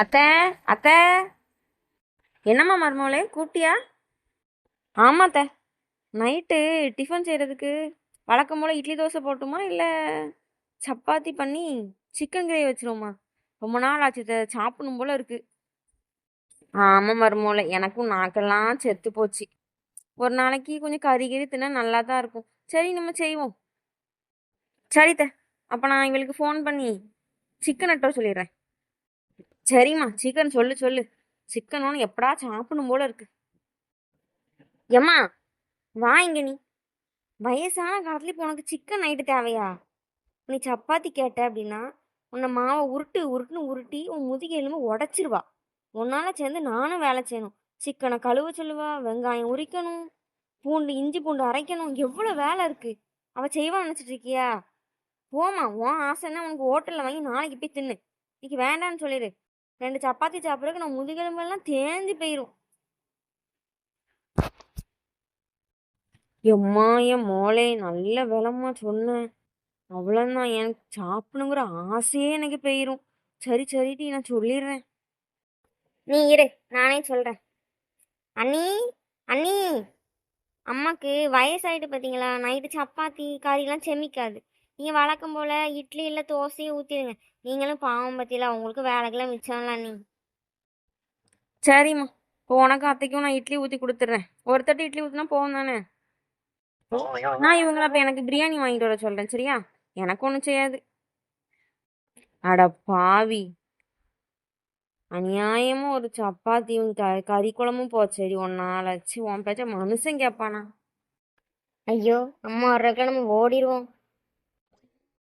அத்தை அத்தை, என்னம்மா மருமகளே கூப்பிட்டியா? ஆமா அத்தை, நைட்டு டிஃபன் செய்கிறதுக்கு வழக்கம் போல் இட்லி தோசை போட்டுமா இல்லை சப்பாத்தி பண்ணி சிக்கன் கிரேவி வச்சிருவோமா? ரொம்ப நாள் ஆச்சு அத்தை, சாப்பிடணும் போல இருக்கு. ஆமாம் மருமகளே, எனக்கும் நாக்கெல்லாம் செத்து போச்சு. ஒரு நாளைக்கு கொஞ்சம் கறி கறி தின்னா நல்லா தான் இருக்கும். சரி நம்ம செய்வோம். சரி அத்தை, அப்போ நான் இவளுக்கு ஃபோன் பண்ணி சிக்கன் எட்ட சொல்லிடுறேன். சரிம்மா, சிக்கன் சொல்லு சொல்லு. சிக்கன் ஒன்று எப்படா சாப்பிடணும் போல இருக்கு. ஏம்மா வா இங்க நீ. வயசான காலத்துல இப்போ உனக்கு சிக்கன் நைட்டு தேவையா? நீ சப்பாத்தி கேட்ட அப்படின்னா உன்னை மாவை உருட்டு உருட்டுன்னு உருட்டி உன் முதுகு எலும்பு உடச்சிருவா. உன்னால சேர்ந்து நானும் வேலை செய்யணும். சிக்கனை கழுவ சொல்லுவா, வெங்காயம் உரிக்கணும், பூண்டு இஞ்சி பூண்டு அரைக்கணும், எவ்வளோ வேலை இருக்கு. அவ செய்வான்னு நினைச்சிட்டு இருக்கியா? போமா, உன் ஆசைன்னா உனக்கு ஹோட்டல்ல வாங்கி நாளைக்கு போய் தின்னு. இன்னைக்கு வேண்டான்னு சொல்லிடு. ரெண்டு சப்பாத்தி சாப்பிட்றதுக்கு நான் முதுகெலும்பெல்லாம் தேஞ்சு போயிடும். எம்மா என் மோளே, நல்ல விலம்மா சொன்னேன். அவ்வளோதான், எனக்கு சாப்பிடணுங்கிற ஆசையே எனக்கு போயிரும். சரி சரிடி, நான் சொல்லிடுறேன். நீ இரு, நானே சொல்கிறேன். அண்ணி, அண்ணி, அம்மாக்கு வயசாயிட்டு பார்த்தீங்களா, நைட்டு சப்பாத்தி கறிலாம் செமிக்காது. நீங்கள் வழக்கம் போல் இட்லி இல்லை தோசையை ஊற்றிடுங்க. நீங்களும் பாவம் பற்றியில, உங்களுக்கு வேலைக்கெல்லாம் மிச்சம்ல அண்ணி. சரிம்மா, இப்போ உனக்கு அத்தைக்கும் நான் இட்லி ஊற்றி கொடுத்துட்றேன். ஒரு தட்டு இட்லி ஊற்றினா போகும் தானே? நான் இவங்கள அப்போ எனக்கு பிரியாணி வாங்கிட்டு வர சொல்கிறேன், சரியா? எனக்கு ஒன்றும் செய்யாது. அட பாவி, அநியாயமா ஒரு சப்பாத்தியும் கறி குழம்பும் போச்சேரி ஒன்னாலச்சு. உன் பேச்ச மனுஷன் கேட்பானா? ஐயோ, அம்மா வர்றதுக்குள்ள நம்ம ஓடிடுவோம்.